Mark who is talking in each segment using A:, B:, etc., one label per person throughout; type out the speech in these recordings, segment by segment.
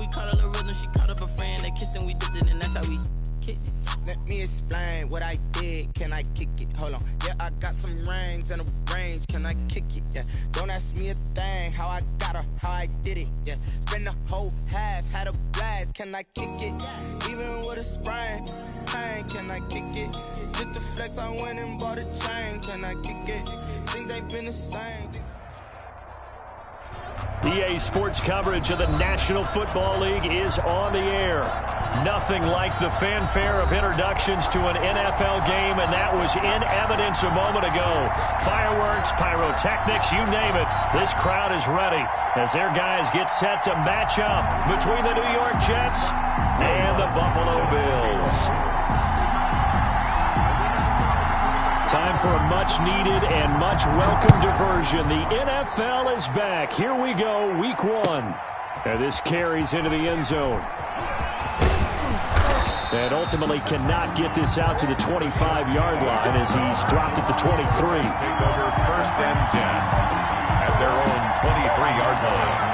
A: we caught a little rhythm. She caught up a friend. They kissed and we dipped it, and that's how we kicked it.
B: Let me explain what I did. Can I kick it? Hold on. Yeah, I got some rings and a range. Can I kick it? Yeah. Don't ask me a thing. How I got her, how I did it. Yeah. Spend the whole half, had a blast. Can I kick it? Even with a sprain. Pain, can I kick it? Just to flex, I went and bought a chain. Can I kick it? Things ain't been the same.
C: EA Sports coverage of the National Football League is on the air. Nothing like the fanfare of introductions to an NFL game, and that was in evidence a moment ago. Fireworks, pyrotechnics, you name it. This crowd is ready as their guys get set to match up between the New York Jets and the Buffalo Bills. Time for a much-needed and much-welcome diversion. The NFL is back. Here we go, Week 1. And this carries into the end zone. And ultimately cannot get this out to the 25-yard line as he's dropped at the 23.
D: Take over 1st and 10 at their own 23-yard line.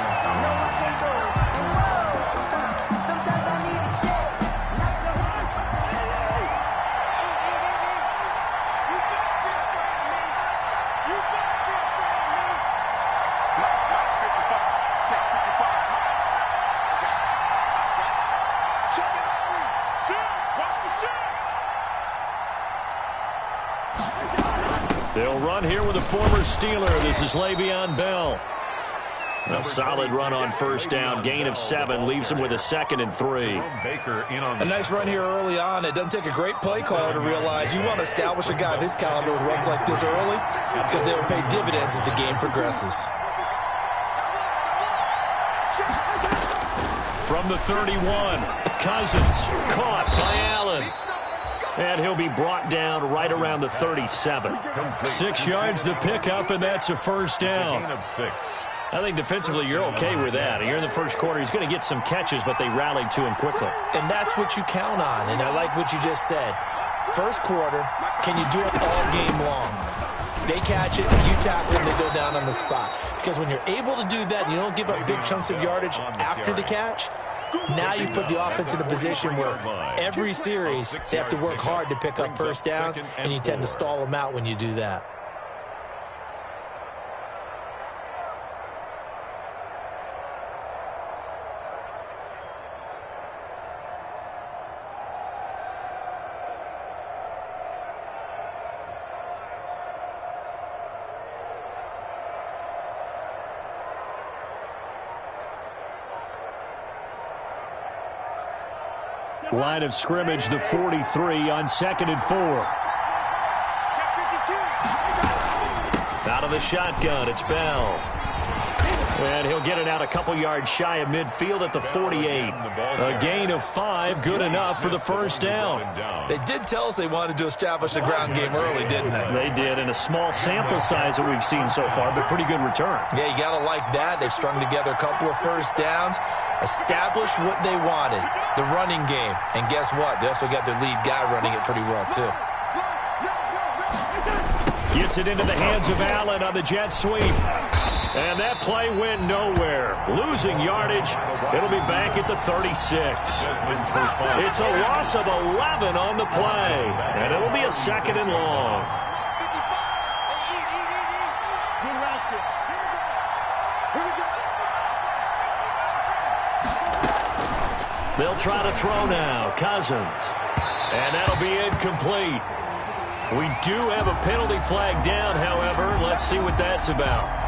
C: They'll run here with a former Steeler. This is Le'Veon Bell. A solid run on 1st down. Gain of 7 leaves him with a 2nd and 3.
E: A nice run here early on. It doesn't take a great play caller to realize you want to establish a guy of his caliber with runs like this early because they will pay dividends as the game progresses.
C: From the 31, Cousins caught by Allen. And he'll be brought down right around the 37. 6 yards the pickup, and that's a 1st down. I think defensively you're okay with that. Here in the 1st quarter, he's going to get some catches, but they rallied to him quickly.
E: And that's what you count on, and I like what you just said. 1st quarter, can you do it all game long? They catch it, you tackle them, they go down on the spot. Because when you're able to do that and you don't give up big chunks of yardage after the catch, now you put the offense in a position where every series they have to work hard to pick up 1st downs, and you tend to stall them out when you do that.
C: Line of scrimmage, the 43 on 2nd and 4. Out of the shotgun, it's Bell. And he'll get it out a couple yards shy of midfield at the 48. A gain of 5, good enough for the 1st down.
E: They did tell us they wanted to establish the ground game early, didn't they?
C: They did, in a small sample size that we've seen so far, but pretty good return.
E: Yeah, you got to like that. They've strung together a couple of 1st downs, established what they wanted, the running game. And guess what? They also got their lead guy running it pretty well, too.
C: Gets it into the hands of Allen on the jet sweep. And that play went nowhere. Losing yardage. It'll be back at the 36. It's a loss of 11 on the play. And it'll be a 2nd and long. They'll try to throw now. Cousins. And that'll be incomplete. We do have a penalty flag down, however. Let's see what that's about.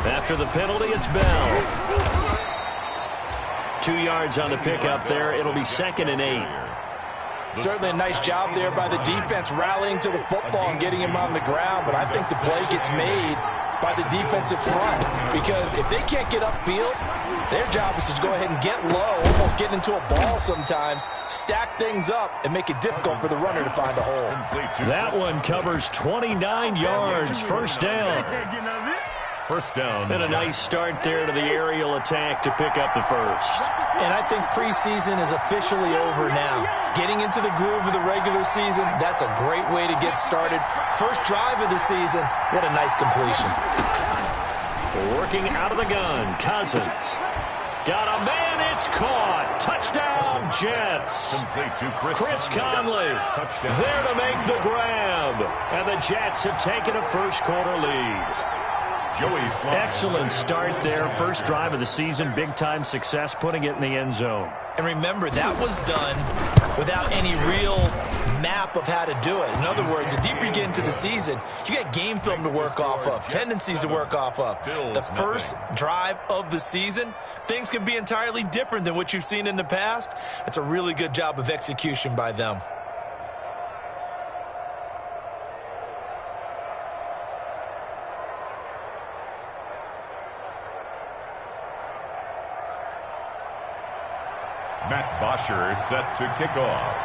C: After the penalty, it's Bell. 2 yards on the pickup there. It'll be 2nd and 8.
E: Certainly a nice job there by the defense rallying to the football and getting him on the ground, but I think the play gets made by the defensive front because if they can't get upfield, their job is to go ahead and get low, almost get into a ball sometimes, stack things up, and make it difficult for the runner to find a hole.
C: That one covers 29 yards, 1st down.
D: First down.
C: And a nice start there to the aerial attack to pick up the first.
E: And I think preseason is officially over now. Getting into the groove of the regular season, that's a great way to get started. First drive of the season, what a nice completion.
C: Working out of the gun, Cousins. Got a man, it's caught. Touchdown, Jets.
D: Complete to
C: Chris Conley
D: Touchdown.
C: there to make the grab. And the Jets have taken a first quarter lead.
D: Joey Slye.
C: Excellent start there. First drive of the season. Big-time success putting it in the end zone.
E: And remember, that was done without any real map of how to do it. In other words, the deeper you get into the season, you got game film to work off of, tendencies to work off of. The first drive of the season, things can be entirely different than what you've seen in the past. It's a really good job of execution by them.
D: Matt Bosher set to kick off.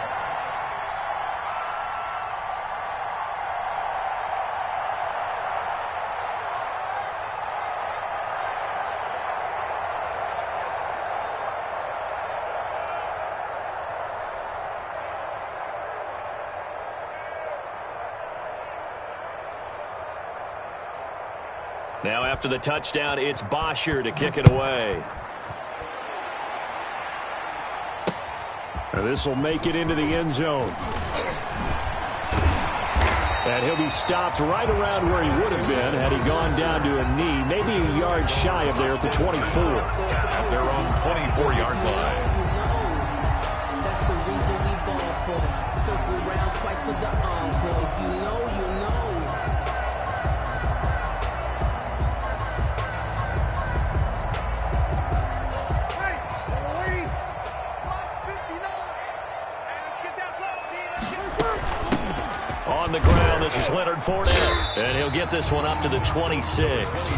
C: Now after the touchdown, it's Bosher to kick it away. This will make it into the end zone. And he'll be stopped right around where he would have been had he gone down to a knee, maybe a yard shy of there at the 24.
D: At their own 24-yard line.
A: That's the reason we ball for. Circle round twice for the encore. If you know, you know.
C: On the ground, this is Leonard Fournette. And he'll get this one up to the 26.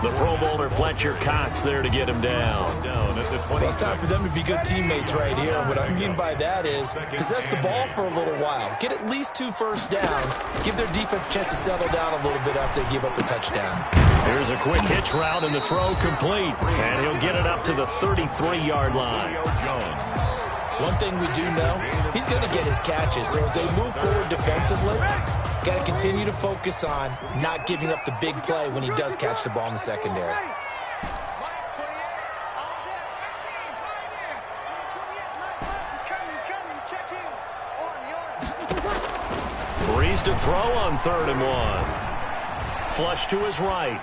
C: The Pro Bowler Fletcher Cox there to get him down.
D: Down at the 20.
E: Well, it's time for them to be good teammates right here. And what I mean by that is possess the ball for a little while. Get at least 2 first downs. Give their defense a chance to settle down a little bit after they give up a touchdown.
C: Here's a quick hitch route and the throw complete. And he'll get it up to the 33-yard line.
E: One thing we do know, he's going to get his catches. So as they move forward defensively, got to continue to focus on not giving up the big play when he does catch the ball in the secondary.
C: Breeze to throw on 3rd and 1. Flush to his right.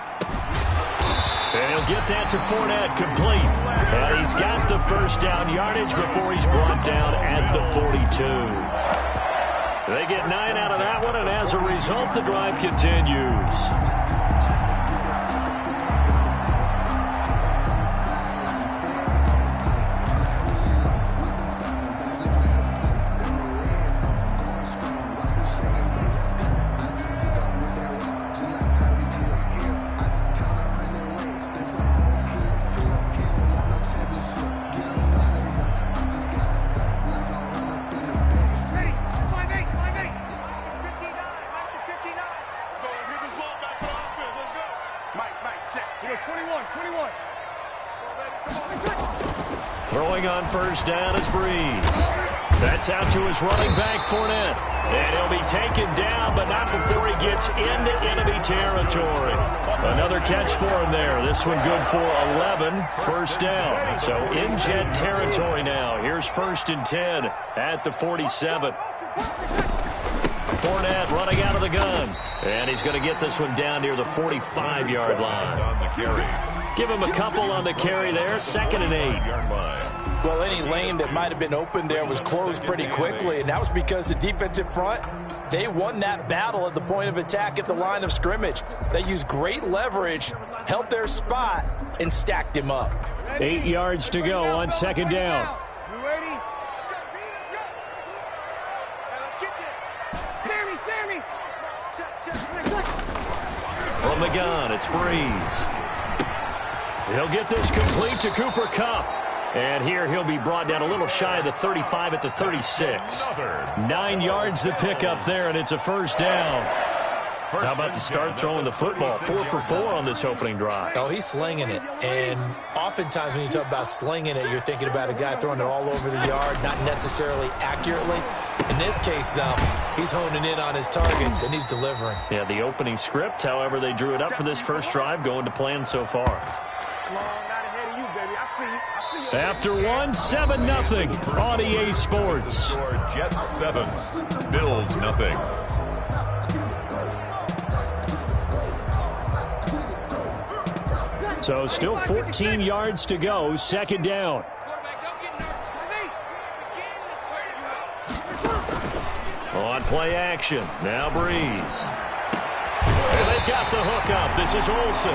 C: And he'll get that to Fournette, complete. And he's got the first down yardage before he's brought down at the 42. They get 9 out of that one, and as a result, the drive continues. Throwing on first down is Breeze. That's out to his running back, Fournette. And he'll be taken down, but not before he gets into enemy territory. Another catch for him there. This one good for 11. First down. So in Jet territory now. Here's 1st and 10 at the 47. Fournette running out of the gun. And he's going to get this one down near the 45-yard line.
D: On the carry.
C: Give him a couple on the carry there. 2nd and 8.
E: Well, any lane that might have been open there was closed pretty quickly, and that was because the defensive front, they won that battle at the point of attack at the line of scrimmage. They used great leverage, held their spot, and stacked him up.
C: 8 yards to go on 2nd down.
F: You ready? Let's get there. Sammy!
C: From the gun, it's Breeze. He'll get this complete to Cooper Kupp. And here he'll be brought down a little shy of the 35 at the 36. 9 yards to pick up there, and it's a first down. How about the start throwing the football? 4 for 4 on this opening drive.
E: Oh, he's slinging it. And oftentimes when you talk about slinging it, you're thinking about a guy throwing it all over the yard, not necessarily accurately. In this case, though, he's honing in on his targets, and he's delivering.
C: Yeah, the opening script, however, they drew it up for this first drive, going to plan so far. After one, 7-0 on EA Sports.
D: Jets 7, Bills nothing.
C: So still 14 yards to go, second down. On play action, now Breeze. And they've got the hook up. This is Olsen.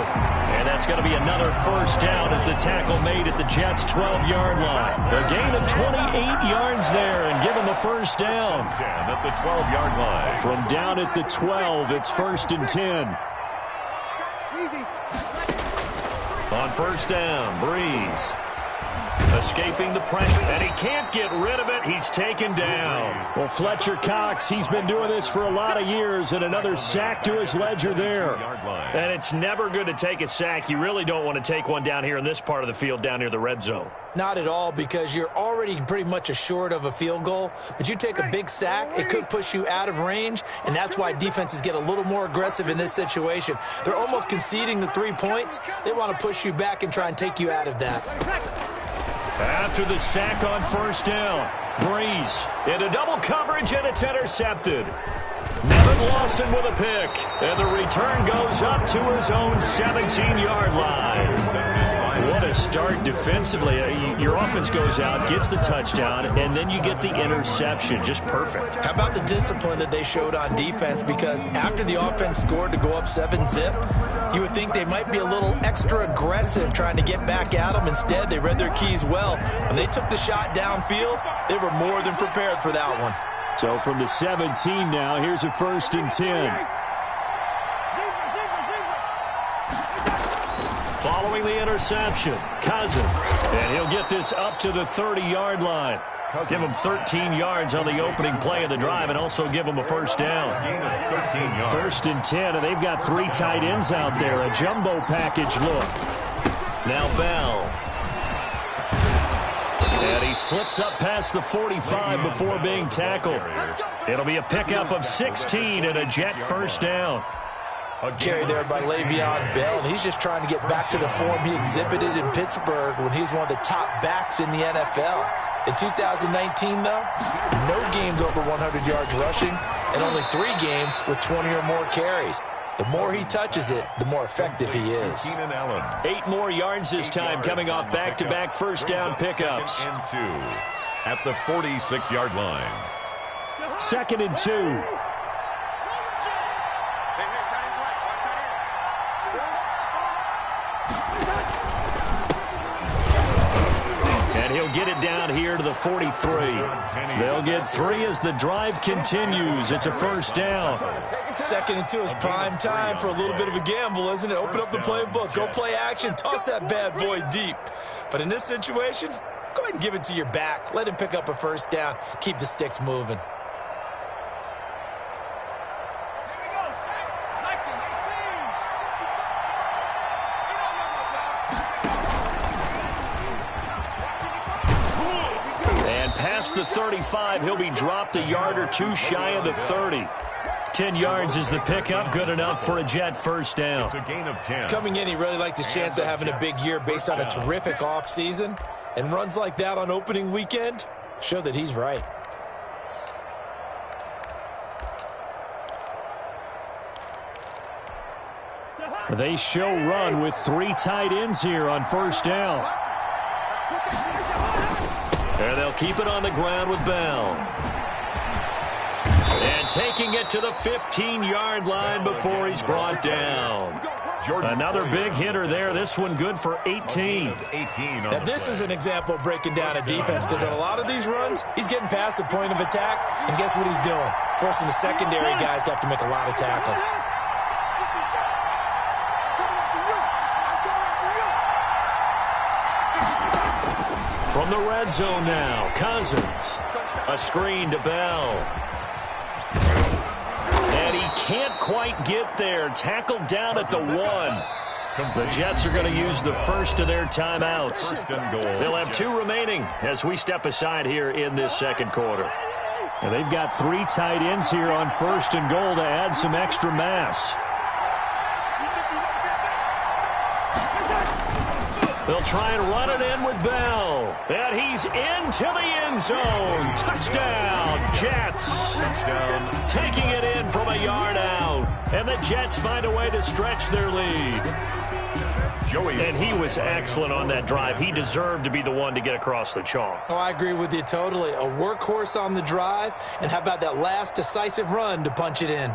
C: And that's going to be another first down as the tackle made at the Jets' 12-yard line. A gain of 28 yards there and given the first down.
D: 10 at the 12-yard line.
C: From down at the 12, it's 1st and 10. On first down, Breeze. Escaping the pressure, and he can't get rid of it. He's taken down. Well, Fletcher Cox, he's been doing this for a lot of years, and another sack to his ledger there. And it's never good to take a sack. You really don't want to take one down here in this part of the field, down near the red zone.
E: Not at all, because you're already pretty much assured of a field goal. But you take a big sack, it could push you out of range, and that's why defenses get a little more aggressive in this situation. They're almost conceding the 3 points. They want to push you back and try and take you out of that.
C: After the sack on first down, Breeze into double coverage, and it's intercepted. Nevin Lawson with a pick, and the return goes up to his own 17-yard line. What a start defensively. Your offense goes out, gets the touchdown, and then you get the interception. Just perfect.
E: How about the discipline that they showed on defense? Because after the offense scored to go up 7-zip, you would think they might be a little extra aggressive trying to get back at them. Instead, they read their keys well. When they took the shot downfield, they were more than prepared for that one.
C: So from the 17 now, here's a 1st and 10. Following the interception, Cousins. And he'll get this up to the 30-yard line. Give him 13 yards on the opening play of the drive and also give him a first down. 1st and 10, and they've got 3 tight ends out there. A jumbo package look. Now Bell. And he slips up past the 45 before being tackled. It'll be a pickup of 16 and a Jet first down.
E: Carry there by Le'Veon Bell, and he's just trying to get back to the form he exhibited in Pittsburgh when he was one of the top backs in the NFL. In 2019, though, no games over 100 yards rushing, and only 3 games with 20 or more carries. The more he touches it, the more effective he is.
C: 8 more yards this time, coming off back-to-back first down pickups.
D: And 2 at the 46-yard line.
C: 2nd and 2. And he'll get it down here to the 43. They'll get 3 as the drive continues. It's a first down.
E: 2nd and 2 is prime time for a little bit of a gamble, isn't it? Open up the playbook, go play action, toss that bad boy deep. But in this situation, go ahead and give it to your back. Let him pick up a first down. Keep the sticks moving.
C: Past the 35, he'll be dropped a yard or 2 shy of the 30. 10 yards is the pickup, good enough for a Jet first down.
D: It's a gain of 10.
E: Coming in, he really liked his chance of having a big year based on a terrific offseason. And runs like that on opening weekend show that he's right.
C: They show run with 3 tight ends here on first down. And they'll keep it on the ground with Bell. And taking it to the 15-yard line before he's brought down. Another big hitter there. This one good for 18.
E: Now, this is an example of breaking down a defense, because on a lot of these runs, he's getting past the point of attack, and guess what he's doing? Forcing the secondary guys to have to make a lot of tackles.
C: From the red zone now, Cousins. A screen to Bell. And he can't quite get there. Tackled down at the 1. The Jets are going to use the first of their timeouts.
D: First and goal.
C: They'll have 2 remaining as we step aside here in this second quarter. And they've got 3 tight ends here on first and goal to add some extra mass. They'll try and run it in with Bell. And he's into the end zone. Touchdown, Jets.
D: Touchdown.
C: Taking it in from a yard out. And the Jets find a way to stretch their lead. And he was excellent on that drive. He deserved to be the one to get across the chalk.
E: Oh, I agree with you totally. A workhorse on the drive. And how about that last decisive run to punch it in?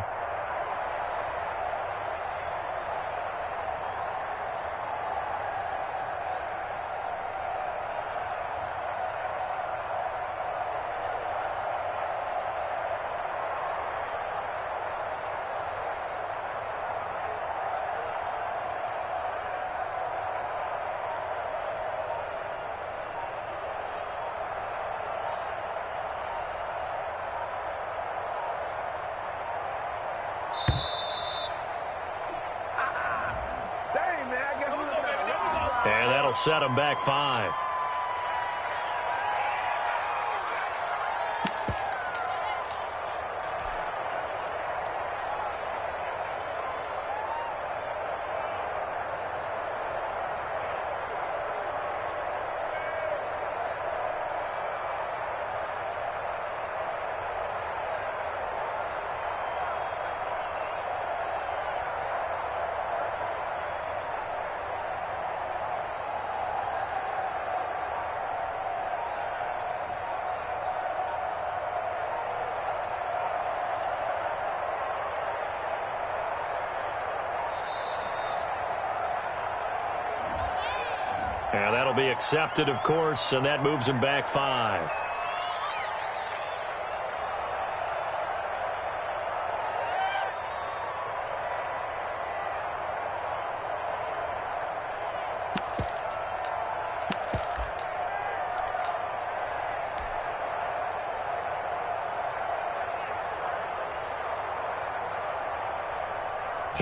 C: And that'll set him back 5. And that'll be accepted, of course, and that moves him back 5.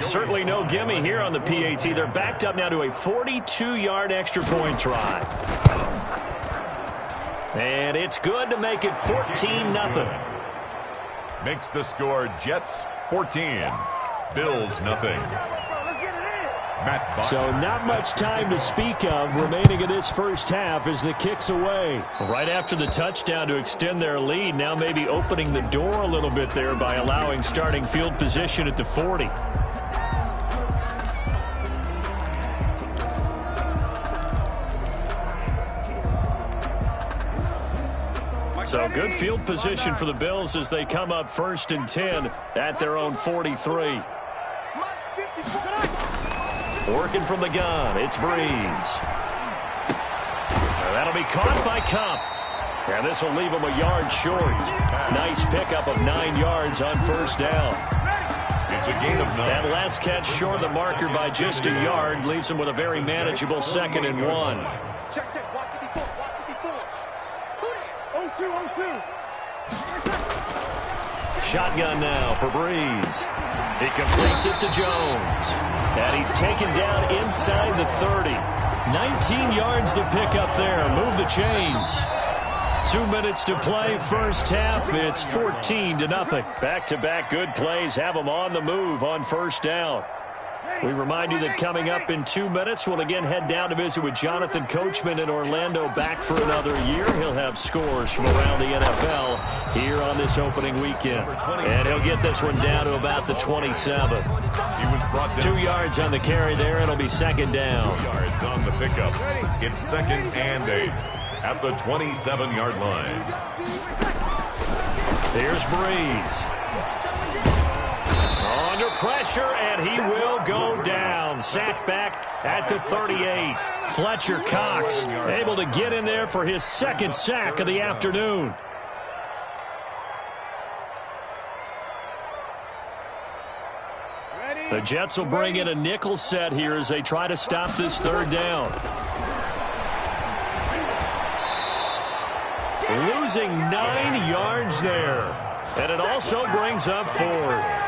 C: Certainly no gimme here on the PAT. They're backed up now to a 42-yard extra point try. And it's good to make it 14-0.
D: Makes the score Jets 14. Bills nothing. Matt Box.
C: So not much time to speak of remaining in this first half as the kick's away. Right after the touchdown to extend their lead, now maybe opening the door a little bit there by allowing starting field position at the 40. So good field position for the Bills as they come up 1st and 10 at their own 43. Working from the gun, it's Breeze. That'll be caught by Kupp. And this will leave him a yard short. Nice pickup of 9 yards on first down.
D: It's a gain of 9.
C: That last catch short of the marker by just a yard leaves him with a very manageable 2nd and 1.
F: Check, check. Watch 54. Watch 54. 0-2.
C: Shotgun now for Breeze. He completes it to Jones. And he's taken down inside the 30. 19 yards the pickup there. Move the chains. 2 minutes to play first half. It's 14-0. Back-to-back good plays have them on the move on first down. We remind you that coming up in 2 minutes, we'll again head down to visit with Jonathan Coachman in Orlando, back for another year. He'll have scores from around the NFL here on this opening weekend. And he'll get this one down to about the 27.
D: He was brought down.
C: 2 yards on the carry there. It'll be second down.
D: 2 yards on the pickup. It's 2nd and 8 at the 27-yard line.
C: Here's Breeze. Under pressure, and he will go down. Sacked back at the 38. Fletcher Cox able to get in there for his 2nd sack of the afternoon. The Jets will bring in a nickel set here as they try to stop this 3rd down. Losing 9 yards there. And it also brings up 4th.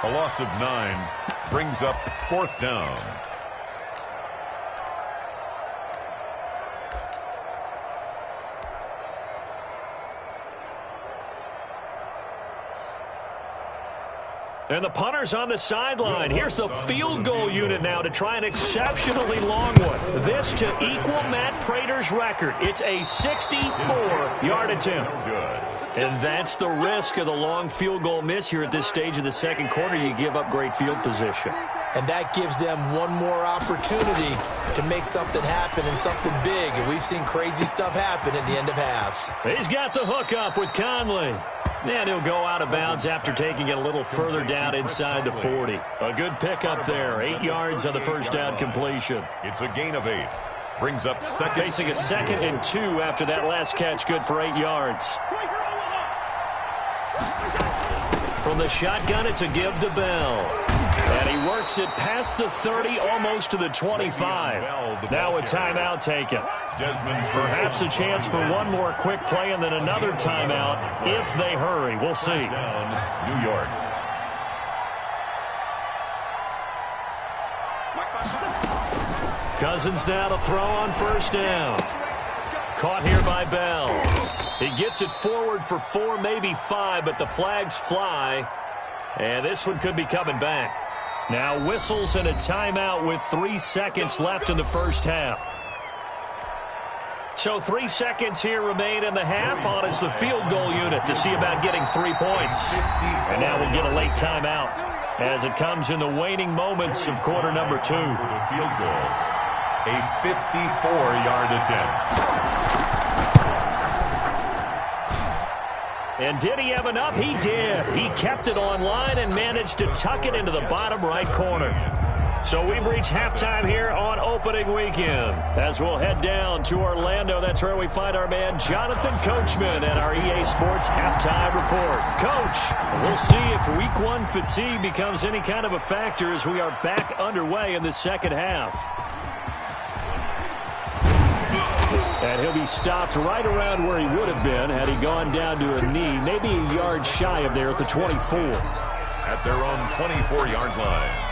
D: A loss of 9 brings up 4th down.
C: And the punter's on the sideline. Here's the field goal unit now to try an exceptionally long one. This to equal Matt Prater's record. It's a 64-yard attempt. And that's the risk of the long field goal miss here at this stage of the second quarter. You give up great field position.
E: And that gives them one more opportunity to make something happen and something big. And we've seen crazy stuff happen at the end of halves.
C: He's got the hook up with Conley. And he'll go out of bounds after taking it a little further down inside the 40. A good pickup there. 8 yards on the first down completion.
D: It's a gain of 8. Brings up second.
C: Facing a 2nd and 2 after that last catch. Good for 8 yards. From the shotgun, it's a give to Bell. And he works it past the 30, almost to the 25. Now a timeout taken. Perhaps a chance for one more quick play and then another timeout if they hurry. We'll see.
D: New York.
C: Cousins now to throw on first down. Caught here by Bell. He gets it forward for 4, maybe 5, but the flags fly. And this one could be coming back. Now whistles and a timeout with 3 seconds left in the first half. So 3 seconds here remain in the half. On is the field goal unit to see about getting 3 points. And now we'll get a late timeout as it comes in the waning moments of quarter number 2.
D: Field goal. A 54-yard attempt.
C: And did he have enough? He did. He kept it online and managed to tuck it into the bottom right corner. So we've reached halftime here on opening weekend. As we'll head down to Orlando, that's where we find our man Jonathan Coachman at our EA Sports Halftime Report. Coach, we'll see if Week 1 fatigue becomes any kind of a factor as we are back underway in the second half. And he'll be stopped right around where he would have been had he gone down to a knee, maybe a yard shy of there at the 24.
D: At their own 24-yard line.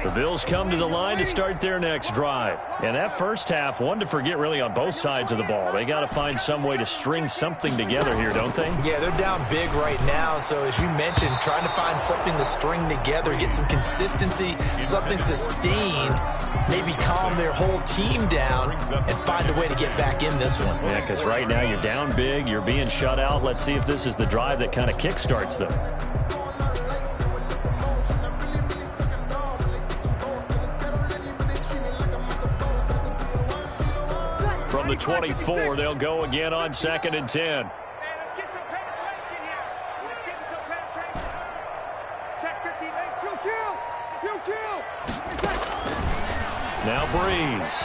C: The Bills come to the line to start their next drive. And that first half, one to forget really on both sides of the ball. They got to find some way to string something together here, don't they?
E: Yeah, they're down big right now. So as you mentioned, trying to find something to string together, get some consistency, something sustained, maybe calm their whole team down and find a way to get back in this one.
C: Yeah, because right now you're down big, you're being shut out. Let's see if this is the drive that kind of kickstarts them. From the 24, they'll go again on 2nd and 10.
F: Hey, let's get some penetration here. Let's get some penetration. Check 15. Hey, Field kill.
C: Now Breeze.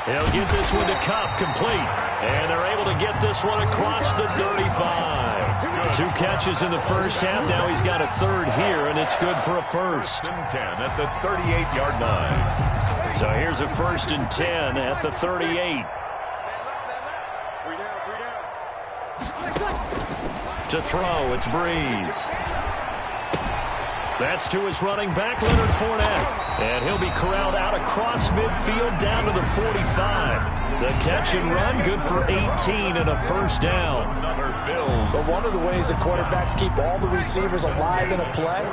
C: He'll get this one to Kupp, complete. And they're able to get this one across the 35. 2 catches in the first half. Now he's got a third here, and it's good for a first.
D: 1st and 10 at the 38-yard line.
C: So here's a 1st and 10 at the 38. To throw, it's Breeze. That's to his running back, Leonard Fournette. And he'll be corralled out across midfield down to the 45. The catch and run, good for 18 and a first down.
E: But one of the ways the quarterbacks keep all the receivers alive in a play,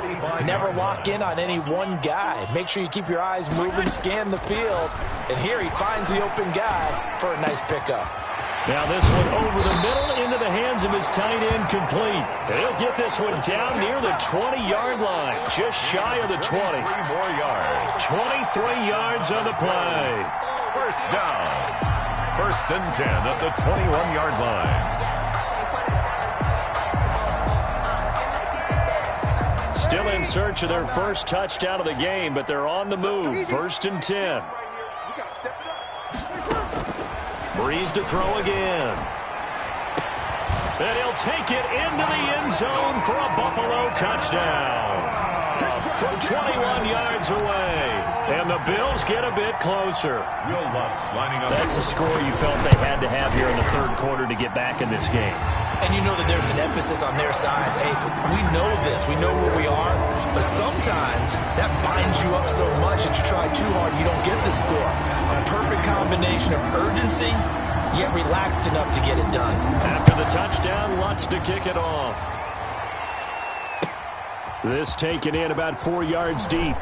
E: never lock in on any one guy. Make sure you keep your eyes moving, scan the field. And here he finds the open guy for a nice pickup.
C: Now this one over the middle into the hands of his tight end, complete. And he'll get this one down near the 20-yard line, just shy of the 20.
D: 3 more yards.
C: 23 yards on the play.
D: First down. 1st and 10 at the 21-yard line.
C: Still in search of their first touchdown of the game, but they're on the move. 1st and 10. Breeze to throw again. And he'll take it into the end zone for a Buffalo touchdown from 21 yards away. And the Bills get a bit closer.
D: Will Lutz lining up.
C: That's a score you felt they had to have here in the third quarter to get back in this game.
E: And you know that there's an emphasis on their side. Hey, we know this. We know where we are. But sometimes that binds you up so much that you try too hard, you don't get the score. A perfect combination of urgency, yet relaxed enough to get it done.
C: After the touchdown, Lutz to kick it off. This taken in about 4 yards deep.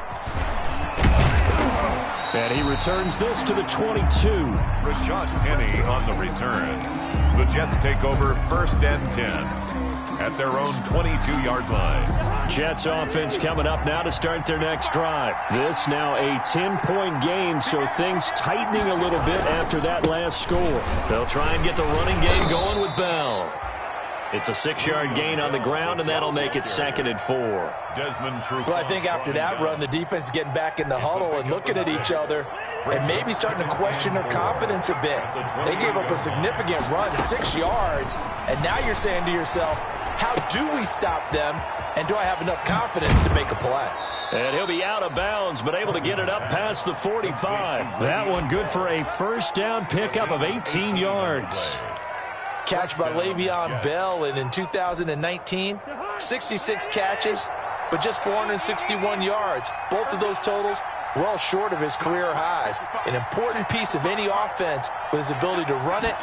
C: And he returns this to the 22.
D: Rashad Penny on the return. The Jets take over 1st and 10 at their own 22-yard line.
C: Jets offense coming up now to start their next drive. This now a 10-point game, so things tightening a little bit after that last score. They'll try and get the running game going with Bell. It's a 6-yard gain on the ground, and that'll make it 2nd and 4.
D: Desmond Trufant.
E: Well, I think after that run, the defense is getting back in the huddle and looking at each other and maybe starting to question their confidence a bit. They gave up a significant run, 6 yards, and now you're saying to yourself, how do we stop them, and do I have enough confidence to make a play?
C: And he'll be out of bounds, but able to get it up past the 45. That one good for a first down pickup of 18 yards.
E: Catch by Le'Veon Bell, and in 2019, 66 catches, but just 461 yards. Both of those totals well short of his career highs. An important piece of any offense with his ability to run it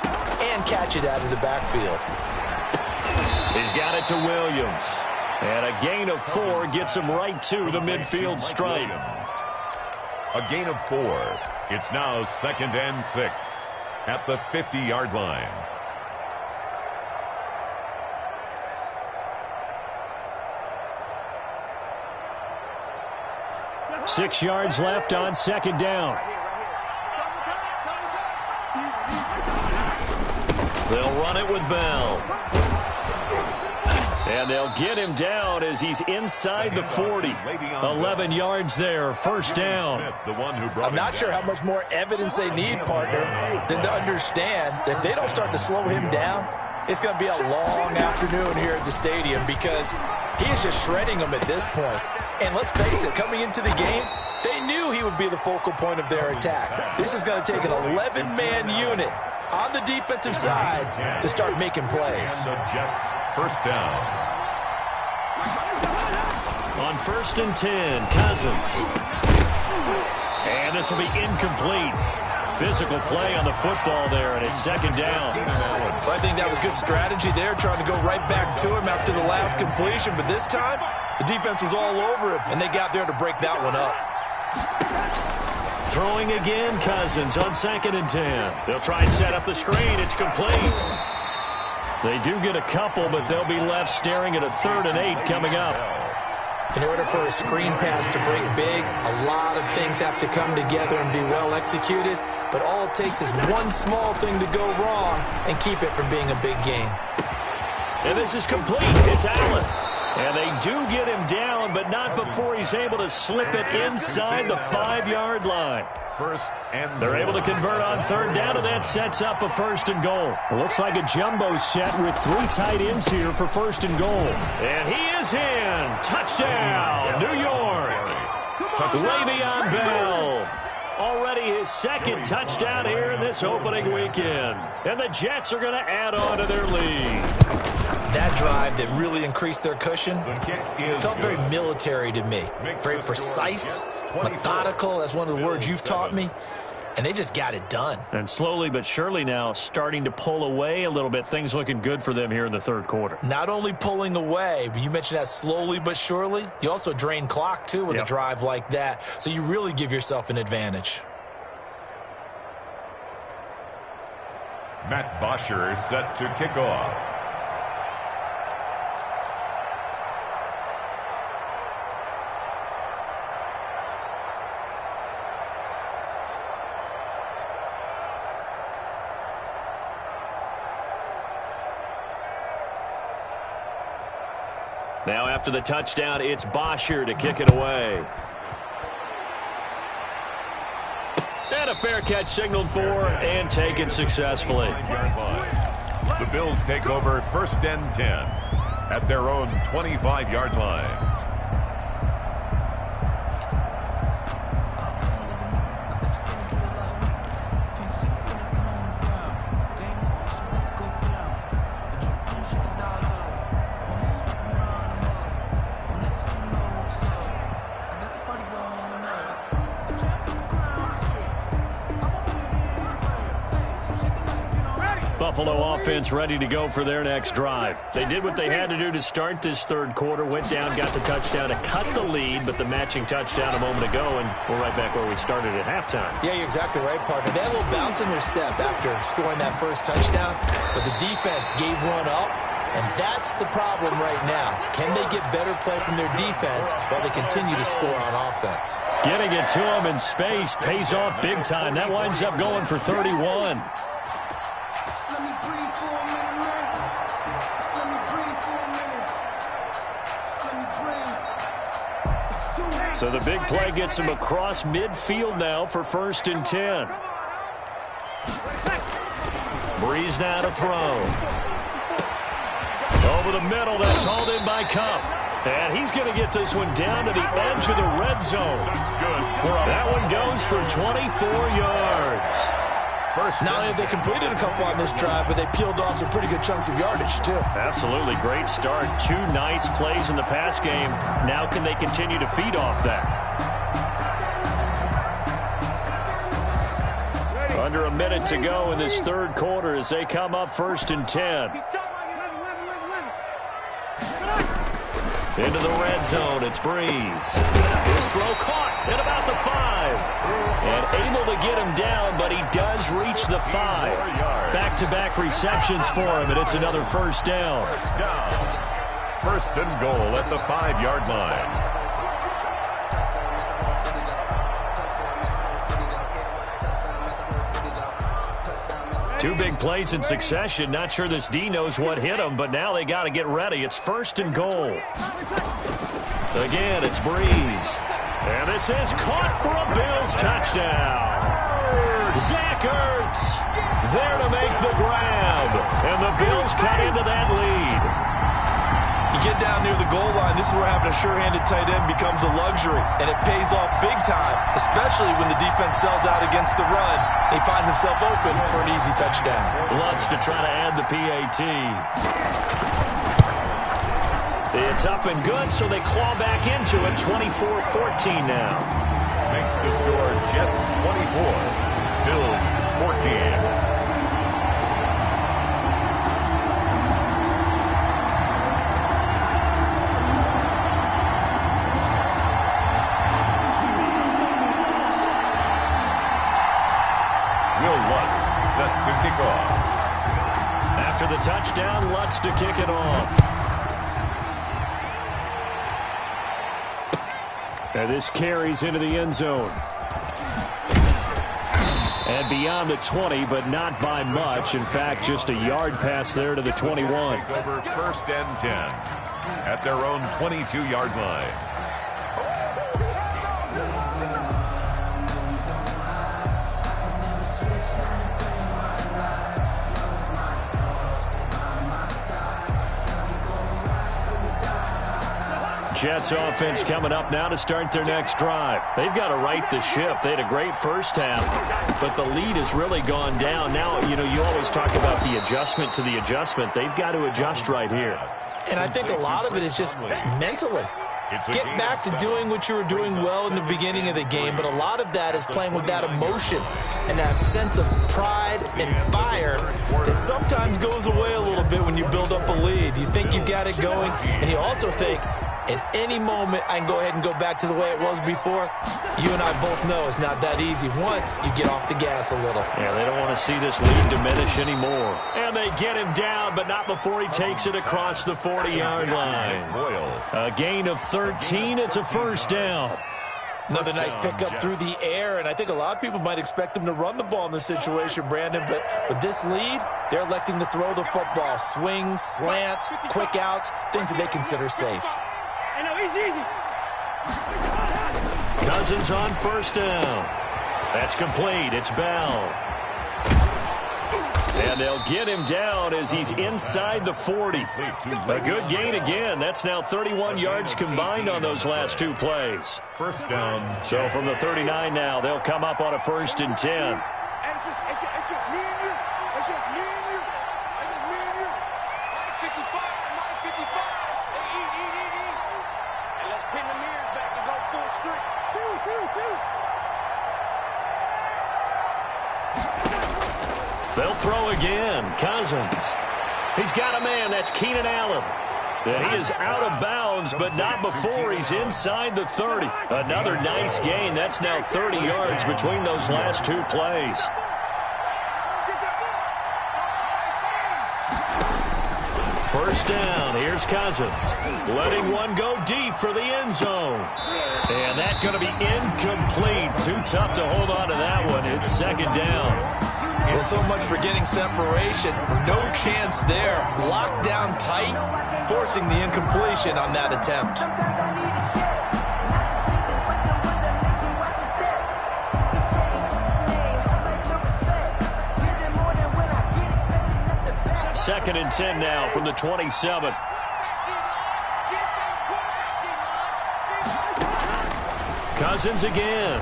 E: and catch it out of the backfield.
C: He's got it to Williams. And a gain of 4 gets him right to the midfield stripe.
D: A gain of 4. It's now 2nd and 6 at the 50-yard line.
C: 6 yards left on 2nd down. They'll run it with Bell. And they'll get him down as he's inside the 40. 11 yards there, first down.
E: I'm not sure how much more evidence they need, partner, than to understand that if they don't start to slow him down, it's going to be a long afternoon here at the stadium because he is just shredding them at this point. And let's face it, coming into the game, they knew he would be the focal point of their attack. This is going to take an 11-man unit on the defensive side to start making plays.
D: The Jets first down.
C: On 1st and 10, Cousins. And this will be incomplete. Physical play on the football there, and it's 2nd down.
E: Well, I think that was good strategy there, trying to go right back to him after the last completion. But this time, the defense was all over him, and they got there to break that one up.
C: Throwing again, Cousins on 2nd and 10. They'll try and set up the screen. It's complete. They do get a couple, but they'll be left staring at a 3rd and 8 coming up.
E: In order for a screen pass to break big, a lot of things have to come together and be well executed. But all it takes is one small thing to go wrong and keep it from being a big game.
C: And this is complete. It's Allen. And they do get him down, but not before he's able to slip it inside the 5-yard line. They're able to convert on 3rd down, and that sets up a 1st and goal. It looks like a jumbo set with 3 tight ends here for 1st and goal. And he is in. Touchdown, New York. Le'Veon Bell. Already his 2nd touchdown here in this opening weekend. And the Jets are going to add on to their lead.
E: That drive that really increased their cushion felt very military to me. Very precise, methodical. That's one of the words you've taught me. And they just got it done.
C: And slowly but surely now starting to pull away a little bit. Things looking good for them here in the 3rd quarter.
E: Not only pulling away, but you mentioned that slowly but surely. You also drain clock, too, with a drive like that. So you really give yourself an advantage.
D: Matt Bosher set to kick off.
C: Now after the touchdown, it's Bosher to kick it away. And a fair catch signaled for and taken successfully.
D: The Bills take over 1st and 10 at their own 25-yard line.
C: Buffalo offense ready to go for their next drive. They did what they had to do to start this third quarter, went down, got the touchdown to cut the lead, but the matching touchdown a moment ago, and we're right back where we started at halftime.
E: Yeah, you're exactly right, partner. They had a little bounce in their step after scoring that first touchdown, but the defense gave one up, and that's the problem right now. Can they get better play from their defense while they continue to score on offense?
C: Getting it to them in space pays off big time. That winds up going for 31. So the big play gets him across midfield now for 1st and 10. Breeze now to throw. Over the middle, that's hauled in by Kupp. And he's going to get this one down to the edge of the red zone.
D: That's good.
C: That one goes for 24 yards.
E: Not only have they completed a couple on this drive, but they peeled off some pretty good chunks of yardage, too.
C: Absolutely. Great start. 2 nice plays in the pass game. Now can they continue to feed off that? Under a minute to go in this third quarter as they come up 1st and 10. Into the red zone. It's Breeze. His throw caught at about the 5. And able to get him down, but he does reach the 5. Back-to-back receptions for him, and it's another first down.
D: First and goal at the 5-yard line.
C: Two big plays in succession. Not sure this D knows what hit him, but now they got to get ready. It's 1st and goal. Again, it's Breeze. And this is caught for a Bills touchdown. Zach Ertz there to make the grab. And the Bills cut into that lead.
E: You get down near the goal line, this is where having a sure-handed tight end becomes a luxury, and it pays off big time, especially when the defense sells out against the run. He finds himself open for an easy touchdown.
C: Lutz to try to add the PAT. It's up and good, so they claw back into it. 24-14 now.
D: Makes the score Jets 24, Bills 14. To kick off.
C: After the touchdown, Lutz to kick it off. And this carries into the end zone. And beyond the 20, but not by much. In fact, just a yard pass there to the 21.
D: Take over 1st and 10 at their own 22-yard line.
C: Jets offense coming up now to start their next drive. They've got to right the ship. They had a great first half, but the lead has really gone down. Now, you know, you always talk about the adjustment to the adjustment. They've got to adjust right here.
E: And I think a lot of it is just mentally. Get back to doing what you were doing well in the beginning of the game, but a lot of that is playing with that emotion and that sense of pride and fire that sometimes goes away a little bit when you build up a lead. You think you got it going, and you also think, at any moment, I can go ahead and go back to the way it was before. You and I both know it's not that easy once you get off the gas a little.
C: Yeah, they don't want to see this lead diminish anymore. And they get him down, but not before he takes it across the 40-yard line. A gain of 13. It's a first down.
E: Another nice pickup through the air, and I think a lot of people might expect them to run the ball in this situation, Brandon, but with this lead, they're electing to throw the football. Swings, slants, quick outs, things that they consider safe.
C: Cousins on first down. That's complete. It's Bell. And they'll get him down as he's inside the 40. A good gain again. That's now 31 yards combined on those last two plays.
D: First down.
C: So from the 39 now, they'll come up on a 1st and 10.
F: It's just me and you. It's just me and you. It's just me and you. 955. Eat. And let's pin the mirrors back and go full street. Two.
C: They'll throw again. Cousins. He's got a man. That's Keenan Allen. And he is out of bounds, but not before he's inside the 30. Another nice gain. That's now 30 yards between those last two plays. First down. Here's Cousins. Letting one go deep for the end zone. And that's going to be incomplete. Too tough to hold on to that one. It's second down.
E: Well, so much for getting separation. No chance there. Locked down tight, forcing the incompletion on that attempt.
C: Second and 10 now from the 27. Cousins again.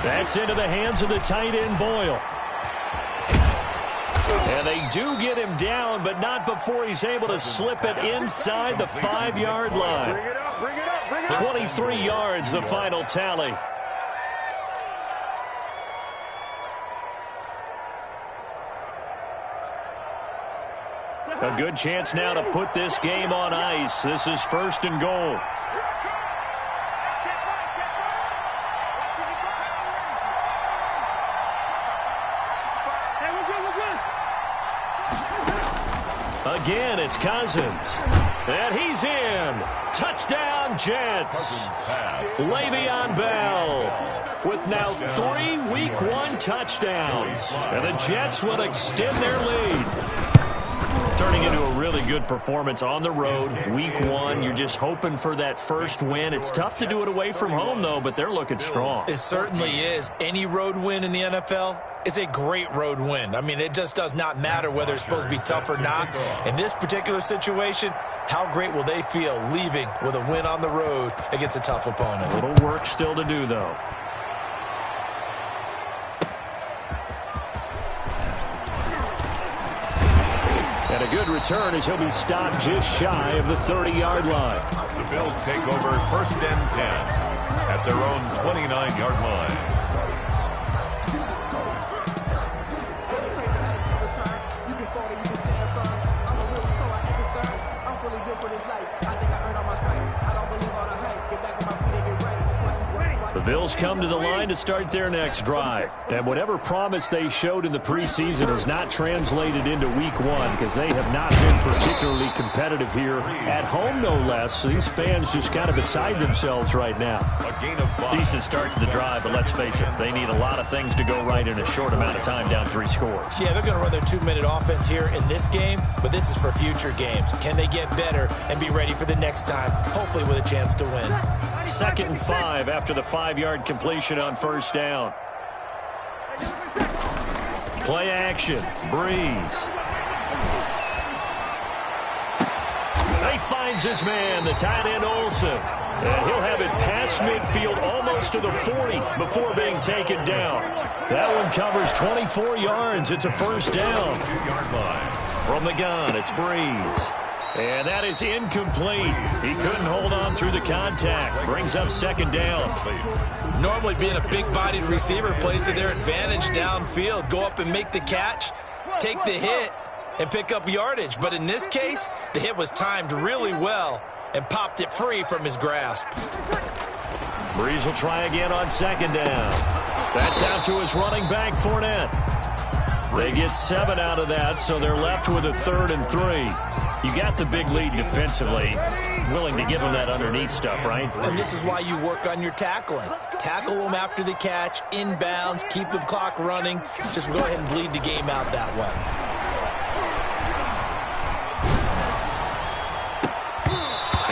C: That's into the hands of the tight end, Boyle. And they do get him down, but not before he's able to slip it inside the 5-yard line. 23 yards, the final tally. A good chance now to put this game on ice. This is 1st and goal. Again, it's Cousins. And he's in. Touchdown, Jets. Le'Veon Bell with now 3 Week 1 touchdowns. And the Jets will extend their lead. Turning into a really good performance on the road. Week 1, you're just hoping for that first win. It's tough to do it away from home, though, but they're looking strong.
E: It certainly is. Any road win in the NFL is a great road win. I mean, it just does not matter whether it's supposed to be tough or not. In this particular situation, how great will they feel leaving with a win on the road against a tough opponent?
C: A little work still to do, though. And a good return as he'll be stopped just shy of the 30-yard line.
D: The Bills take over 1st and 10 at their own 29-yard line.
C: The Bills come to the line to start their next drive. And whatever promise they showed in the preseason has not translated into Week 1 because they have not been particularly competitive here at home, no less. So these fans just kind of beside themselves right now.
D: A gain of 5.
C: Decent start to the drive, but let's face it, they need a lot of things to go right in a short amount of time, down 3 scores.
E: Yeah, they're going to run their 2-minute offense here in this game, but this is for future games. Can they get better and be ready for the next time, hopefully with a chance to win?
C: 2nd and 5 after the 5-yard completion on 1st down. Play action. Breeze. He finds his man, the tight end Olsen. And he'll have it past midfield almost to the 40 before being taken down. That one covers 24 yards. It's a 1st down.
D: 2-yard line.
C: From the gun, it's Breeze. And that is incomplete. He couldn't hold on through the contact. Brings up 2nd down.
E: Normally being a big-bodied receiver plays to their advantage downfield. Go up and make the catch, take the hit, and pick up yardage. But in this case, the hit was timed really well and popped it free from his grasp.
C: Breeze will try again on 2nd down. That's out to his running back, Fournette. They get 7 out of that, so they're left with a 3rd and 3. You got the big lead defensively. Willing to give them that underneath stuff, right?
E: And this is why you work on your tackling. Tackle them after the catch, inbounds, keep the clock running. Just go ahead and bleed the game out that way.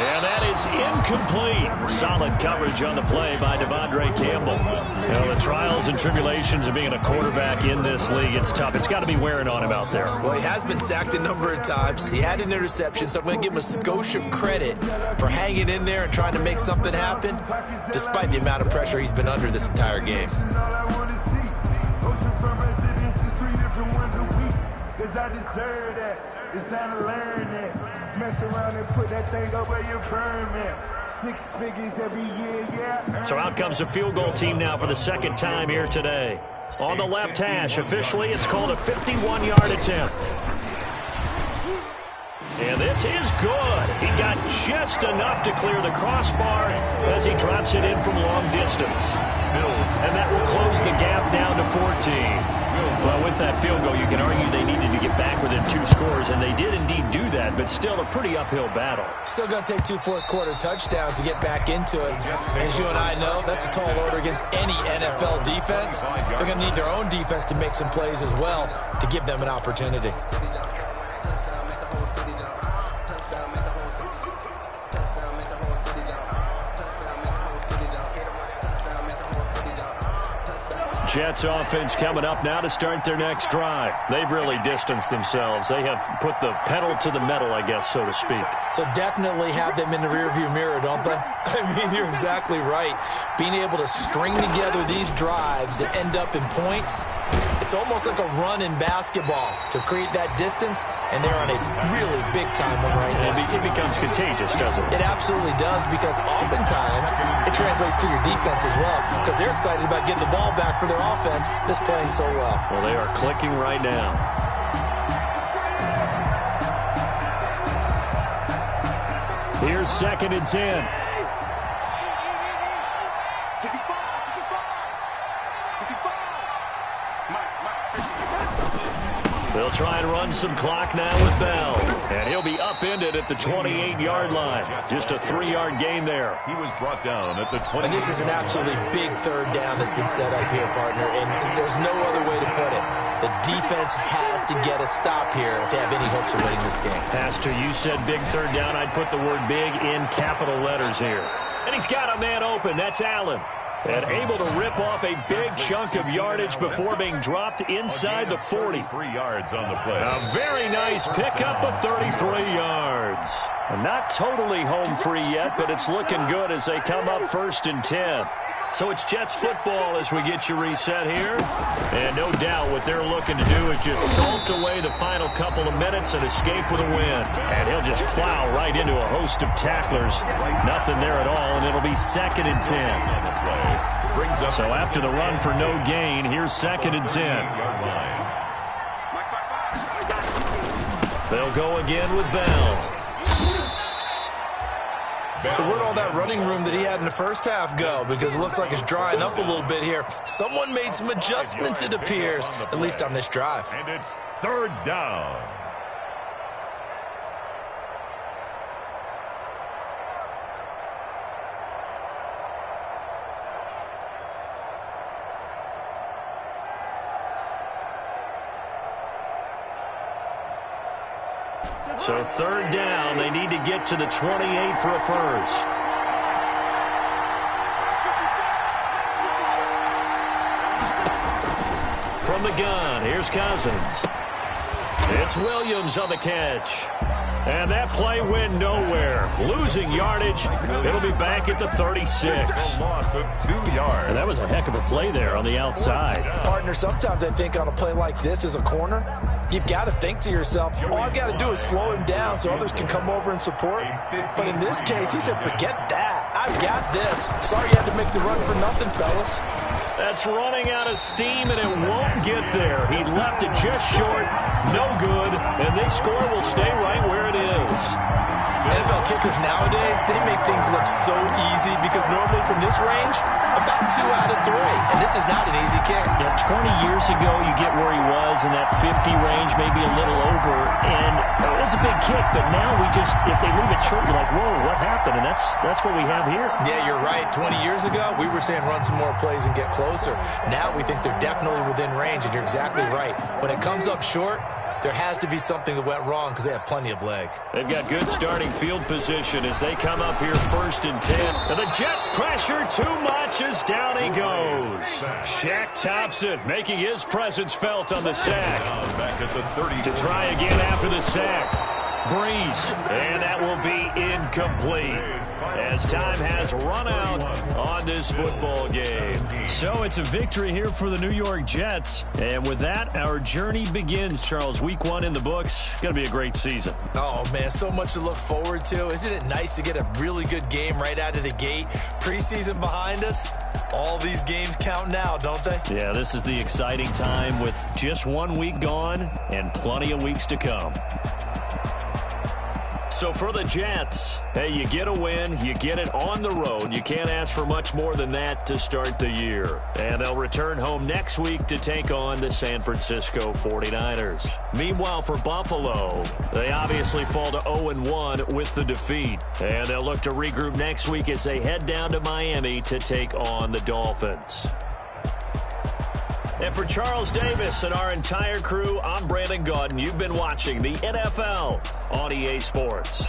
C: And that is is incomplete. Solid coverage on the play by Devondre Campbell. You know, the trials and tribulations of being a quarterback in this league, it's tough. It's got to be wearing on him out there.
E: Well, he has been sacked a number of times. He had an interception, so I'm going to give him a skosh of credit for hanging in there and trying to make something happen, despite the amount of pressure he's been under this entire game.
G: I deserve that. It's time to learn that. Mess around and put that thing up where your permit. 6 figures every year, yeah.
C: So out comes a field goal team now for the second time here today. On the left hash, officially, it's called a 51-yard attempt. And this is good. He got just enough to clear the crossbar as he drops it in from long distance. And that will close the gap down to 14. Well, with that field goal, you can argue they needed to get back within 2 scores, and they did indeed do that, but still a pretty uphill battle.
E: Still going to take 2 fourth-quarter touchdowns to get back into it. As you and I know, that's a tall order against any NFL defense. They're going to need their own defense to make some plays as well to give them an opportunity.
C: Jets offense coming up now to start their next drive. They've really distanced themselves. They have put the pedal to the metal, I guess, so to speak.
E: So definitely have them in the rearview mirror, don't they? I mean, you're exactly right. Being able to string together these drives that end up in points, it's almost like a run in basketball to create that distance, and they're on a really big-time one right now.
C: It becomes contagious, doesn't it?
E: It absolutely does, because oftentimes it translates to your defense as well, because they're excited about getting the ball back for their offense that's playing so well.
C: Well, they are clicking right now. Here's 2nd and 10. They'll try and run some clock now with Bell. And he'll be upended at the 28-yard line. Just a 3-yard gain there.
D: He was brought down at the 20.
E: And this is an absolutely big third down that's been set up here, partner. And there's no other way to put it. The defense has to get a stop here if they have any hopes of winning this game.
C: Pastor, you said big third down. I'd put the word big in capital letters here. And he's got a man open. That's Allen. And able to rip off a big chunk of yardage before being dropped inside the 40.
D: 3 yards on the play.
C: A very nice pickup of 33 yards. Not totally home free yet, but it's looking good as they come up 1st and 10. So it's Jets football as we get you reset here. And no doubt what they're looking to do is just salt away the final couple of minutes and escape with a win. And he'll just plow right into a host of tacklers. Nothing there at all, and it'll be 2nd and 10. So after the run for no gain, here's 2nd and 10. They'll go again with Bell.
E: So where'd all that running room that he had in the first half go? Because it looks like it's drying up a little bit here. Someone made some adjustments, it appears, at least on this drive.
D: And it's 3rd down.
C: So 3rd down, they need to get to the 28 for a first. From the gun, here's Cousins. It's Williams on the catch. And that play went nowhere. Losing yardage. It'll be back at the 36.
D: Loss of 2 yards.
C: And that was a heck of a play there on the outside.
E: Partner, sometimes I think on a play like this as a corner, you've got to think to yourself, all I've got to do is slow him down so others can come over and support. But in this case, he said, forget that. I've got this. Sorry you had to make the run for nothing, fellas.
C: That's running out of steam, and it won't get there. He left it just short. No good. And this score will stay right where it is.
E: NFL kickers nowadays, they make things look so easy because normally from this range, about 2 out of 3. And this is not an easy kick.
C: Yeah, 20 years ago, you get where he was in that 50 range, maybe a little over. And it's a big kick, but now we just, if they leave it short, you're like, whoa, what happened? And that's what we have here.
E: Yeah, you're right. 20 years ago, we were saying run some more plays and get closer. Now we think they're definitely within range, and you're exactly right. When it comes up short, there has to be something that went wrong because they have plenty of leg.
C: They've got good starting field position as they come up here 1st and 10. And the Jets pressure too much as down he goes. Shaq Thompson making his presence felt on the sack.
D: Back at the 30.
C: To try again after the sack. Breeze, and that will be incomplete as time has run out on this football game. So it's a victory here for the New York Jets. And with that, our journey begins, Charles. Week 1 in the books. Going to be a great season.
E: Oh, man, so much to look forward to. Isn't it nice to get a really good game right out of the gate? Preseason behind us. All these games count now, don't they?
C: Yeah, this is the exciting time with just 1 week gone and plenty of weeks to come. So for the Jets, hey, you get a win, you get it on the road. You can't ask for much more than that to start the year. And they'll return home next week to take on the San Francisco 49ers. Meanwhile, for Buffalo, they obviously fall to 0-1 with the defeat. And they'll look to regroup next week as they head down to Miami to take on the Dolphins. And for Charles Davis and our entire crew, I'm Brandon Gaudin. You've been watching the NFL on EA Sports.